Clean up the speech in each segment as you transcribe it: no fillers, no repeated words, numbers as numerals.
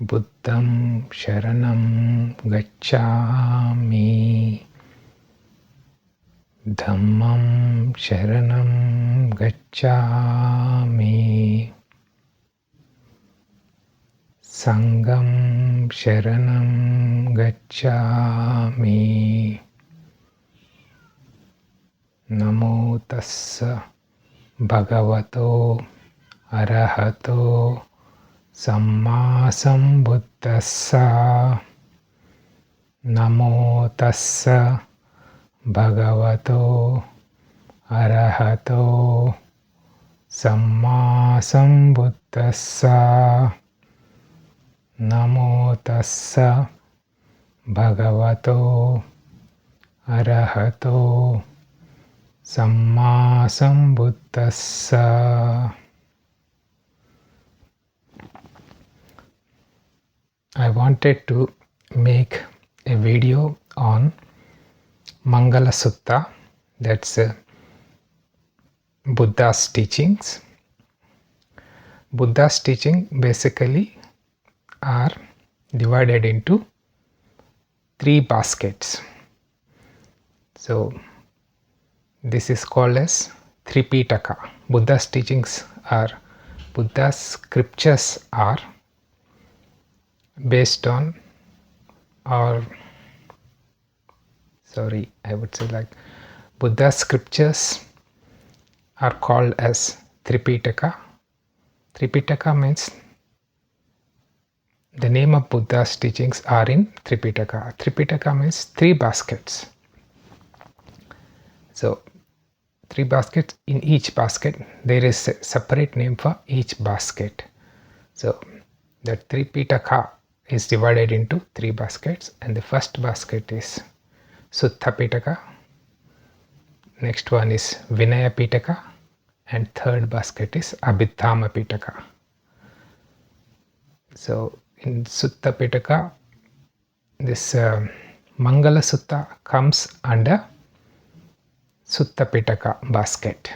Buddham Sharanam Gacchami. Dhammam Sharanam Gacchami. Sangham Sharanam Gacchami. Namo Tassa Bhagavato Arahato Samma Sambuddhassa. Namo Tassa Bhagavato Arahato Samma Sambuddhassa. Namo Tassa Bhagavato Arahato Samma Sambuddhassa. I wanted to make a video on Mangala Sutta, that's Buddha's teachings. Buddha's teaching basically are divided into 3 baskets. So this is called as Tripitaka. Buddha's teachings are, Buddha's scriptures are based on, or sorry, I would say like Buddha's scriptures are called as Tripitaka. Tripitaka means the name of Buddha's teachings are in Tripitaka. Tripitaka means 3 baskets. So 3 baskets, in each basket there is a separate name for each basket. So that Tripitaka is divided into 3 baskets, and the first basket is Sutta Pitaka, next one is Vinaya Pitaka, and third basket is Abhidhamma Pitaka. So in Sutta Pitaka, this Mangala Sutta comes under Sutta Pitaka basket.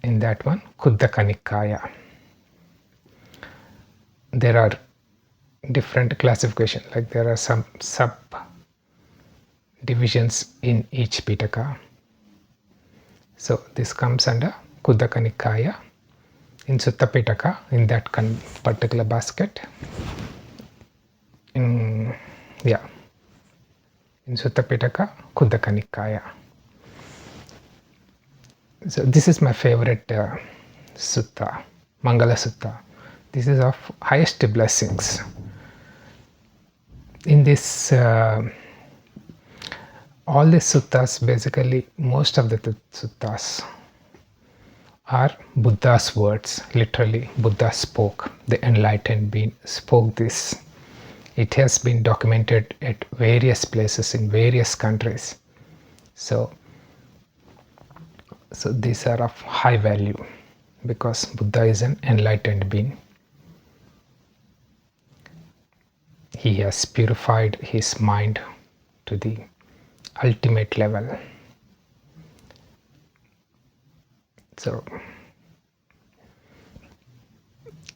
In that one, Khuddaka Nikaya. There are different classifications, like there are some sub divisions in each Pitaka. So this comes under Khuddaka Nikaya. In Sutta Pitaka, in that particular basket, in Sutta Pitaka, Khuddaka Nikaya. So this is my favorite sutta, Mangala Sutta. This is of highest blessings. In this, all the suttas, basically most of the suttas are Buddha's words. Literally, Buddha spoke. The enlightened being spoke this. It has been documented at various places in various countries. So these are of high value because Buddha is an enlightened being. He has purified his mind to the ultimate level. So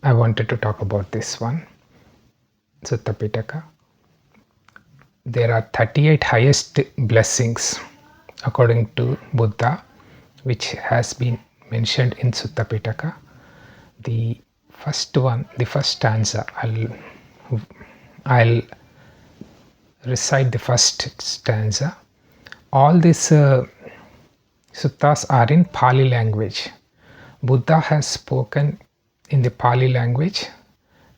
I wanted to talk about this one, Sutta Pitaka. There are 38 highest blessings according to Buddha, which has been mentioned in Sutta Pitaka. The first one, the first stanza, I'll recite the first stanza. All these suttas are in Pali language. Buddha has spoken in the Pali language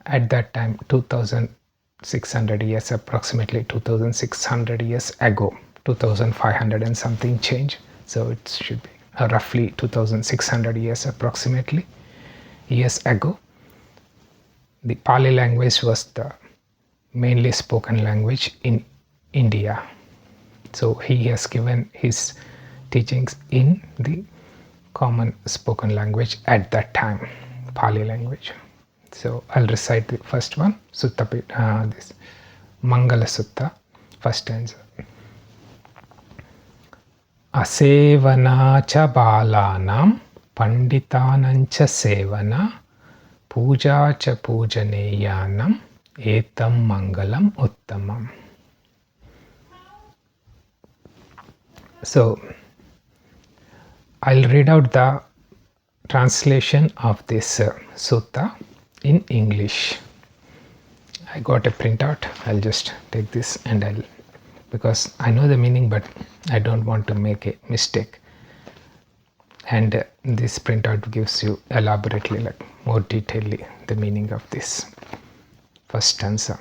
at that time, 2600 years, approximately 2600 years ago, 2500 and something change. So it should be roughly 2600 years approximately years ago. The Pali language was the mainly spoken language in India. So he has given his teachings in the common spoken language at that time, Pali language. So I'll recite the first one, this Mangala Sutta, first stanza. Asevana cha balanam panditanam cha sevana Puja cha pujaneyanam etam mangalam uttamam. So I'll read out the translation of this sutta in English. I got a printout. I'll just take this and because I know the meaning but I don't want to make a mistake. And this printout gives you elaborately, like more detailedly, the meaning of this first stanza.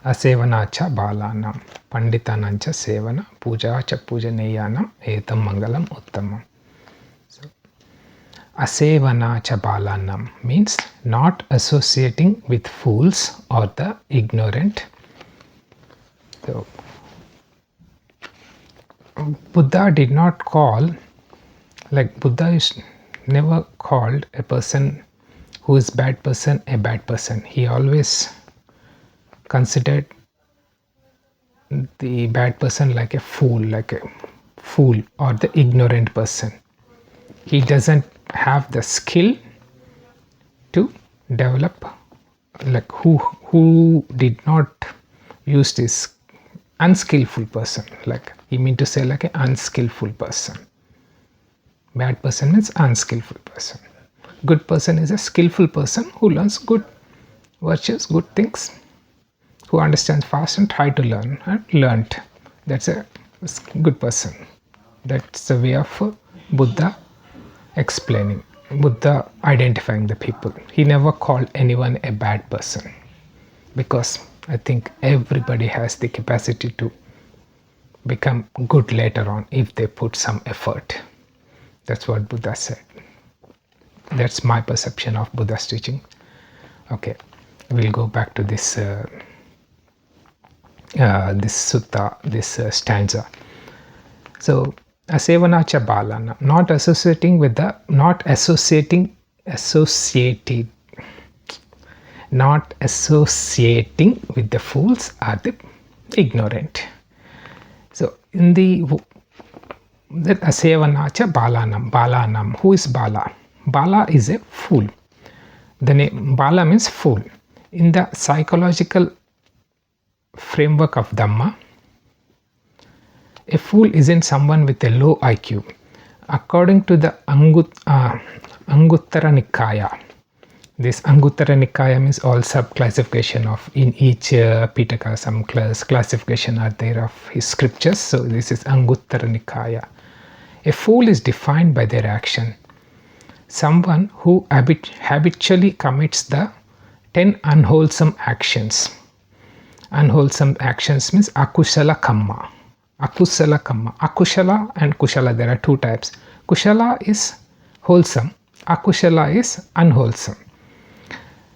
Asevanacha balanam panditanancha sevana puja cha pujaneyanam etam mangalam uttamam. So asevanacha balanam means not associating with fools or the ignorant. So Buddha did not call, like Buddha is never called a person who is bad person a bad person. He always considered the bad person like a fool or the ignorant person. He doesn't have the skill to develop, like who did not use this unskillful person, like he mean to say like an unskillful person. Bad person means unskillful person. Good person is a skillful person who learns good virtues, good things, who understands fast and try to learn and learnt. That's a good person. That's the way of Buddha explaining, Buddha identifying the people. He never called anyone a bad person, because I think everybody has the capacity to become good later on if they put some effort. That's what Buddha said. That's my perception of Buddha's teaching. Okay, we'll go back to this this sutta, this stanza. So asevanacha balana, not associating with the, not associating with the fools or the ignorant. So in the that asevanacha balanam, who is Bala? Bala is a fool. The name Bala means fool. In the psychological framework of Dhamma, a fool isn't someone with a low IQ. According to the Anguttara Nikaya, this Anguttara Nikaya means all sub-classification of, in each Pitaka some classification are there of his scriptures. So this is Anguttara Nikaya. A fool is defined by their action. Someone who habitually commits the 10 unwholesome actions. Unwholesome actions means akushala kamma. Akushala kamma. Akushala and kushala, there are two types. Kushala is wholesome. Akushala is unwholesome.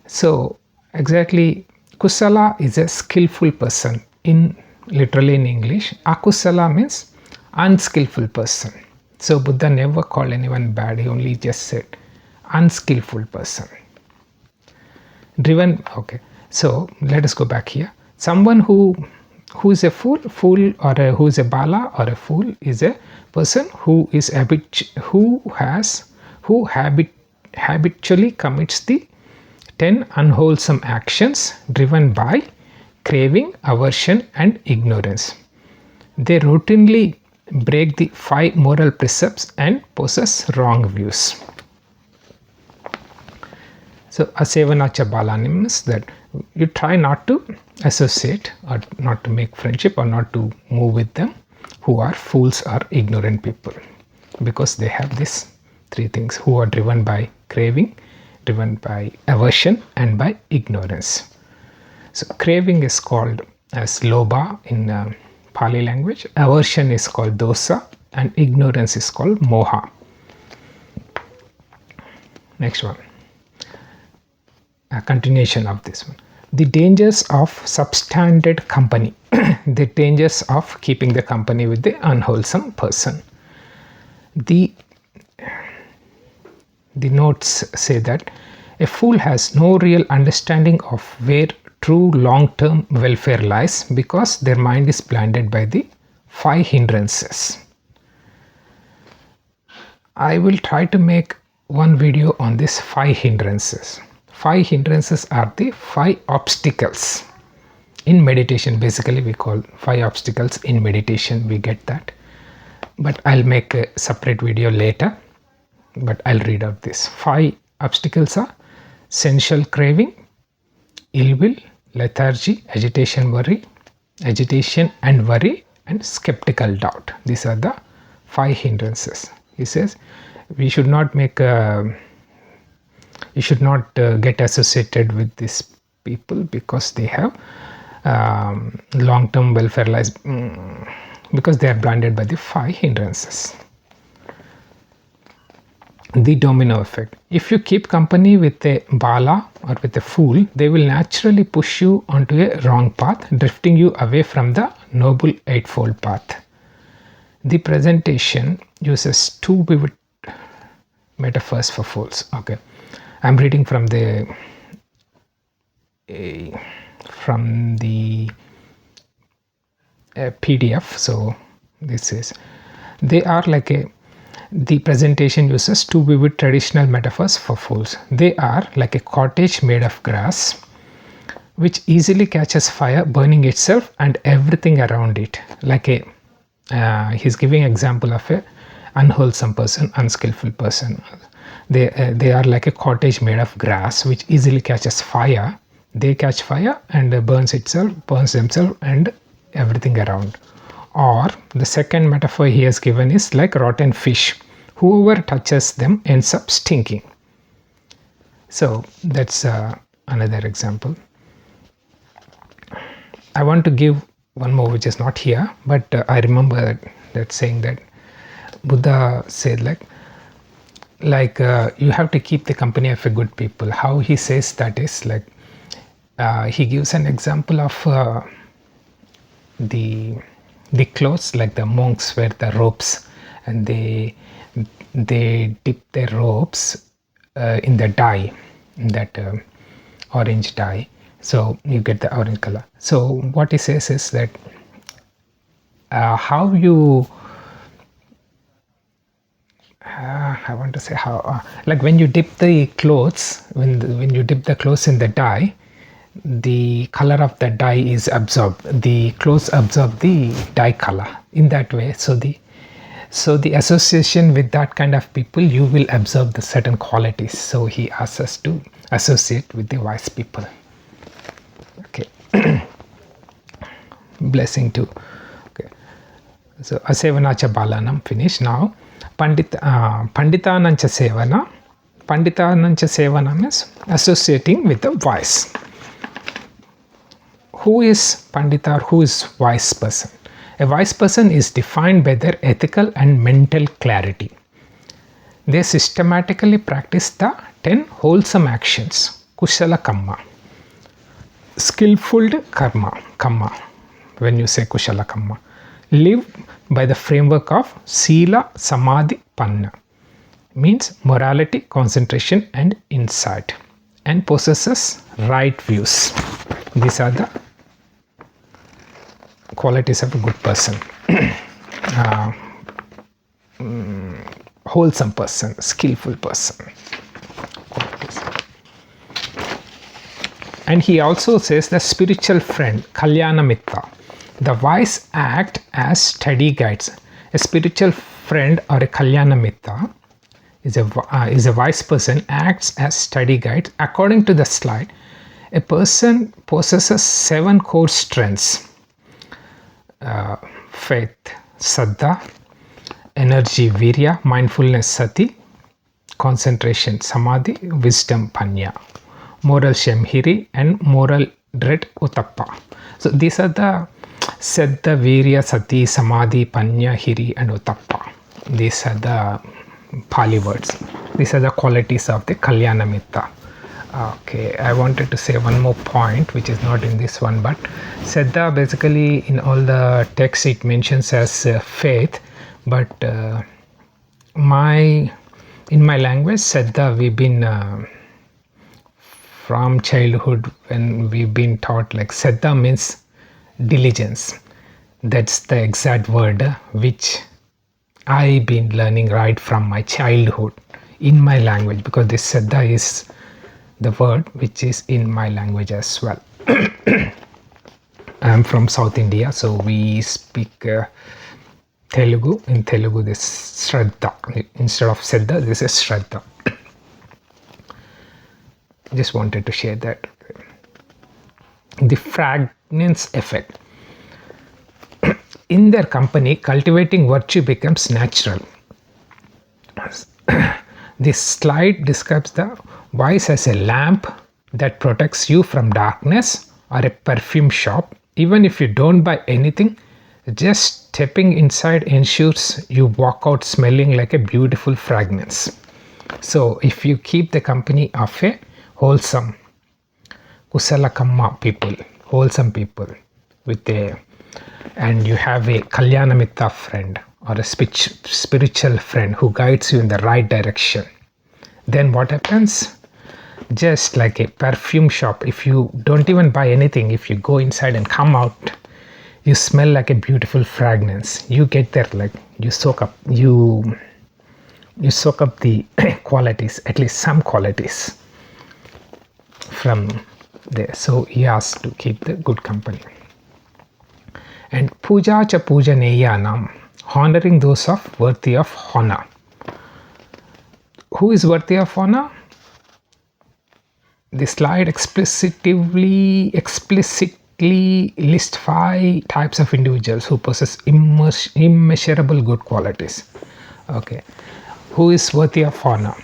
So exactly, kusala is a skillful person. Literally in English, akusala means unskillful person. So Buddha never called anyone bad. He only just said unskillful person. Driven. Okay. So let us go back here. Someone who is a fool or who is a bala or a fool is a person who habitually commits the 10 unwholesome actions driven by craving, aversion and ignorance. They routinely break the 5 moral precepts and possess wrong views. So asevanacha balana means that you try not to associate or not to make friendship or not to move with them who are fools or ignorant people, because they have these 3 things, who are driven by craving, driven by aversion and by ignorance. So craving is called as lobha in Pali language, aversion is called dosa and ignorance is called moha. Next one, a continuation of this one. The dangers of substandard company, the dangers of keeping the company with the unwholesome person. The notes say that a fool has no real understanding of where true long-term welfare lies, because their mind is blinded by the 5 hindrances. I will try to make one video on this 5 hindrances. 5 hindrances are the 5 obstacles in meditation. Basically we call 5 obstacles in meditation, we get that, but I'll make a separate video later. But I'll read out this. 5 obstacles are sensual craving, ill will, lethargy, agitation and worry, and skeptical doubt. These are the 5 hindrances. He says we should not get associated with these people because they have long-term welfare lies, because they are blinded by the 5 hindrances. The domino effect. If you keep company with a bala or with a fool, they will naturally push you onto a wrong path, drifting you away from the noble eightfold path. The presentation uses 2 vivid metaphors for fools. Okay, I'm reading from the PDF. So this is, they are like the presentation uses 2 vivid traditional metaphors for fools. They are like a cottage made of grass, which easily catches fire, burning itself and everything around it. Like he's giving example of a unwholesome person, unskillful person. They are like a cottage made of grass, which easily catches fire. They catch fire and burns themselves and everything around. Or the second metaphor he has given is like rotten fish. Whoever touches them ends up stinking. So that's another example. I want to give one more which is not here, but I remember that saying that Buddha said like you have to keep the company of a good people. How he says that is like he gives an example of the clothes, like the monks wear the robes and they dip their robes in the dye, in that orange dye, so you get the orange color. So what he says is that how you I want to say how like when you dip the clothes, when you dip the clothes in the dye, the color of the dye is absorbed, the clothes absorb the dye color in that way. So the association with that kind of people, you will absorb the certain qualities. So he asks us to associate with the wise people. Okay. Blessing too. Okay, so asevanacha balanam finish. Now panditanancha sevana means associating with the wise. Who is Pandita or who is wise person? A wise person is defined by their ethical and mental clarity. They systematically practice the 10 wholesome actions, kushala kamma, skillful kamma, when you say kushala kamma, live by the framework of sila, samadhi, panna, means morality, concentration and insight, and possesses right views. These are the qualities of a good person. Wholesome person, skillful person. Qualities. And he also says the spiritual friend, kalyana mitta. The wise act as steady guides. A spiritual friend or a kalyana mitta is a wise person, acts as steady guide. According to the slide, a person possesses 7 core strengths: faith, saddha, energy, virya, mindfulness, sati, concentration, samadhi, wisdom, panya, moral shame, hiri, and moral dread, utappa. So these are the saddha, virya, sati, samadhi, panya, hiri, and utappa. These are the Pali words. These are the qualities of the kalyana mitta. Okay, I wanted to say one more point which is not in this one, but Saddha basically in all the texts it mentions as faith, but in my language Saddha, we've been from childhood when we've been taught like Saddha means diligence. That's the exact word which I've been learning right from my childhood. in my language, because this Siddha is the word which is in my language as well. I am from South India, so we speak Telugu. In Telugu, this Shraddha. Instead of Siddha, this is Shraddha. Just wanted to share that. The fragrance effect. In their company, cultivating virtue becomes natural. This slide describes the wise as a lamp that protects you from darkness, or a perfume shop. Even if you don't buy anything, just stepping inside ensures you walk out smelling like a beautiful fragrance. So if you keep the company of a wholesome, kusalakamma people, wholesome people, and you have a kalyanamitta friend or a spiritual friend who guides you in the right direction, then what happens? Just like a perfume shop, if you don't even buy anything, if you go inside and come out, you smell like a beautiful fragrance. You get there, like you soak up the qualities, at least some qualities from there. So he has to keep the good company. And puja cha pujaneyanam, honoring those of worthy of honor. Who is worthy of honor? The slide explicitly lists 5 types of individuals who possess immeasurable good qualities. Okay, who is worthy of honor?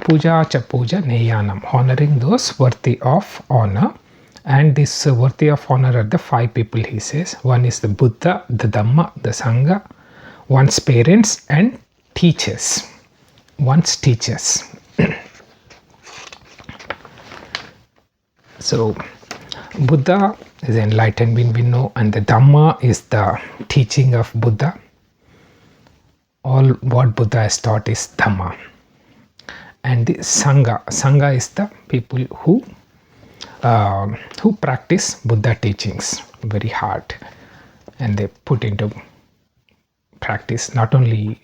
Puja cha puja neyanam, honoring those worthy of honor. And this worthy of honor are the 5 people, he says. One is the Buddha, the Dhamma, the Sangha, one's parents, and teachers. One's teachers. So Buddha is enlightened, we know, and the Dhamma is the teaching of Buddha. All what Buddha has taught is Dhamma. And the Sangha is the people who practice Buddha teachings very hard, and they put into practice, not only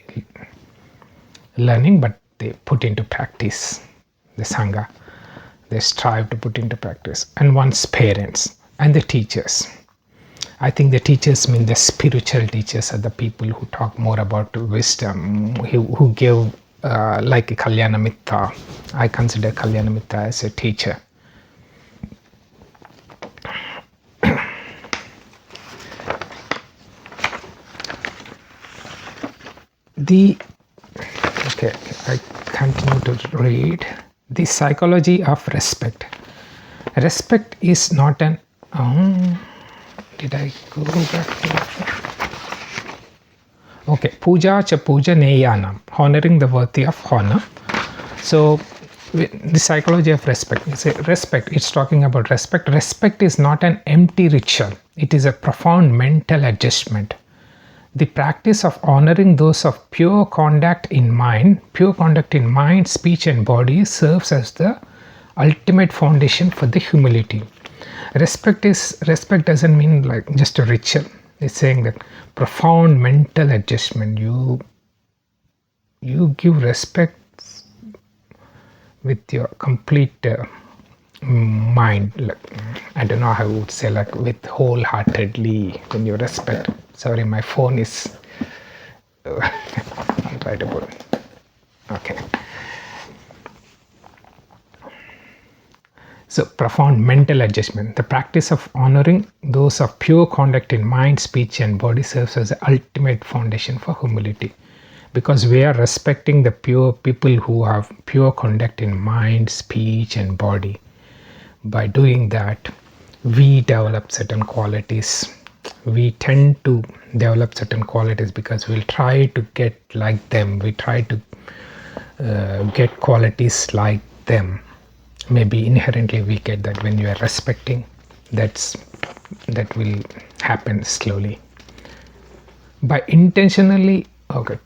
learning, but they put into practice. The Sangha, they strive to put into practice. And one's parents and the teachers. I think the teachers mean the spiritual teachers are the people who talk more about wisdom, who give like a Kalyanamitta. I consider Kalyanamitta as a teacher. I continue to read. The psychology of respect. Respect is not an did I go back to okay, puja cha puja neyanam, honoring the worthy of honor. So the psychology of respect, it's talking about respect. Respect is not an empty ritual, it is a profound mental adjustment. The practice of honoring those of pure conduct in mind, speech and body serves as the ultimate foundation for the humility. Respect doesn't mean like just a ritual. It's saying that profound mental adjustment. You give respect with your complete mind. Like, I don't know how I would say, like with wholeheartedly when you respect. Sorry, my phone is I'll try to put it. Okay. So profound mental adjustment. The practice of honoring those of pure conduct in mind, speech and body serves as the ultimate foundation for humility. Because we are respecting the pure people who have pure conduct in mind, speech and body. By doing that, we develop certain qualities. We tend to develop certain qualities because we'll try to get like them. We try to get qualities like them. Maybe inherently we get that when you are respecting. That will happen slowly. By intentionally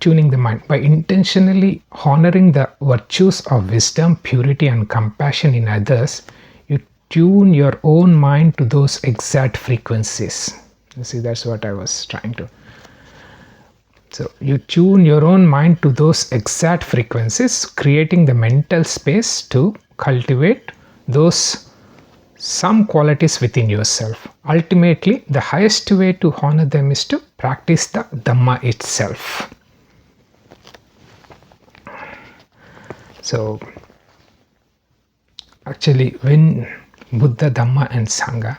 tuning the mind, by intentionally honoring the virtues of wisdom, purity and compassion in others, you tune your own mind to those exact frequencies. You see, that's what I was trying to. So you tune your own mind to those exact frequencies, creating the mental space to cultivate those some qualities within yourself. Ultimately, the highest way to honor them is to practice the Dhamma itself. So actually, when Buddha, Dhamma and Sangha,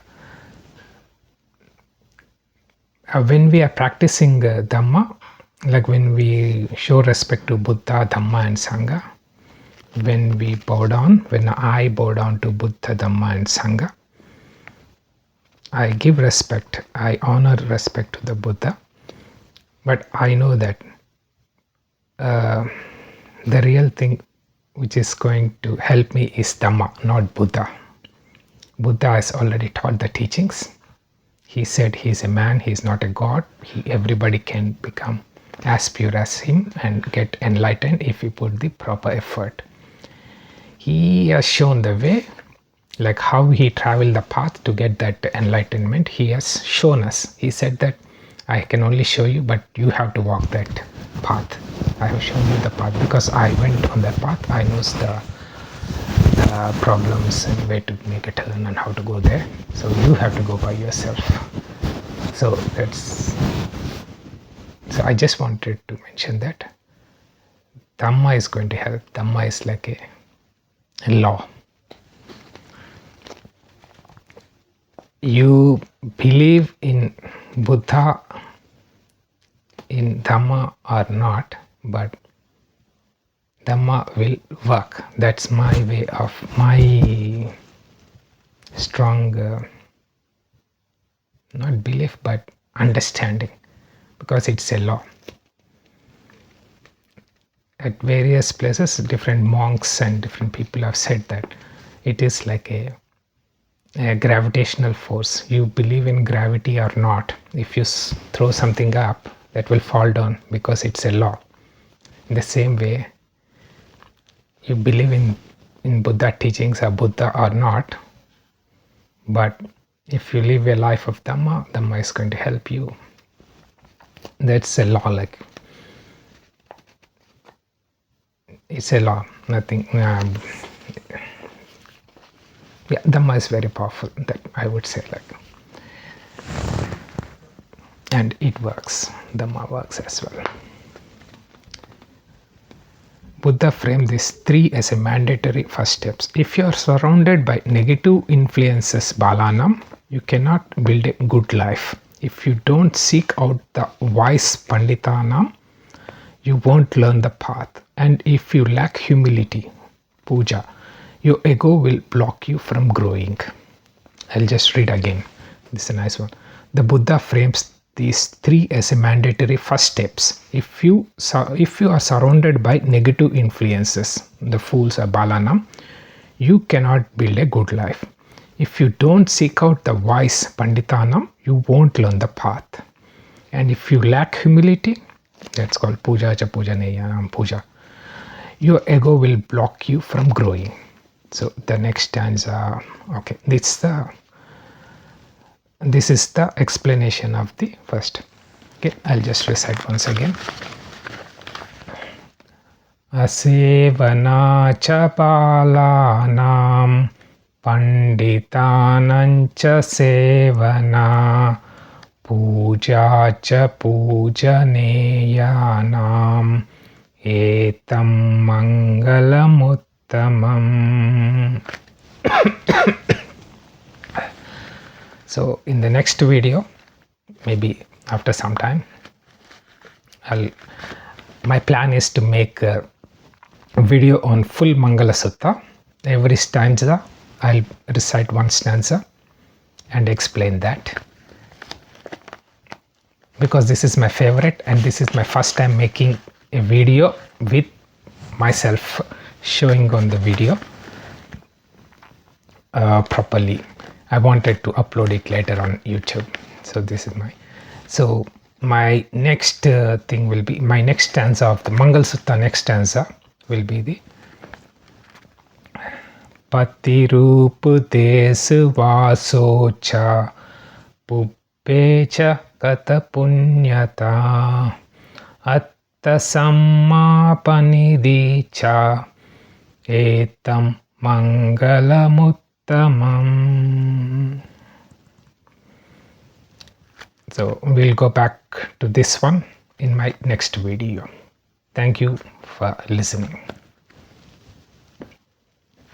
when we are practicing Dhamma, like when we show respect to Buddha, Dhamma and Sangha, when we bow down, when I bow down to Buddha, Dhamma and Sangha, I give respect, I honor respect to the Buddha, but I know that the real thing which is going to help me is Dhamma, not Buddha. Buddha has already taught the teachings. He said he is a man, he is not a god. Everybody can become as pure as him and get enlightened if we put the proper effort. He has shown the way, like how he traveled the path to get that enlightenment. He has shown us. He said that I can only show you, but you have to walk that path. I have shown you the path because I went on that path. I know the problems and where to make a turn and how to go there. So you have to go by yourself. So I just wanted to mention that Dhamma is going to help. Dhamma is like a law. You believe in Buddha, in Dhamma or not, but Dhamma will work. That's my way of my strong, not belief, but understanding, because it's a law. At various places, different monks and different people have said that it is like a gravitational force. You believe in gravity or not, if you throw something up, that will fall down because it's a law. In the same way, you believe in Buddha teachings or Buddha or not, but if you live a life of Dhamma, Dhamma is going to help you. That's a law, like it's a law, nothing. Yeah, Dhamma is very powerful, that I would say, like, and it works. Dhamma works as well. Buddha framed these three as a mandatory first steps. If you are surrounded by negative influences, balanam, you cannot build a good life. If you don't seek out the wise panditanam, you won't learn the path. And if you lack humility, puja, your ego will block you from growing. I'll just read again. This is a nice one. The Buddha frames these three as a mandatory first steps. If you are surrounded by negative influences, the fools are balanam, you cannot build a good life. If you don't seek out the wise panditanam, you won't learn the path. And if you lack humility, that's called puja cha pujaneyanam puja, your ego will block you from growing. So the next stanza, okay, this is the explanation of the first. Okay, I'll just recite once again. Asevana cha palanam panditanam cha sevana puja cha pujaneyanam etam mangalamuttamam. So in the next video, maybe after some time, my plan is to make a video on full Mangala Sutta. Every stanza, I'll recite one stanza and explain that. Because this is my favorite and this is my first time making a video with myself showing on the video properly. I wanted to upload it later on YouTube. So this is my next thing will be, my next stanza of the Mangala Sutta, next stanza will be the Patirupa desu vasocha puppecha kata punyata atta sammapanidhi cha etam mangalamuttamam. So we'll go back to this one in my next video. Thank you for listening.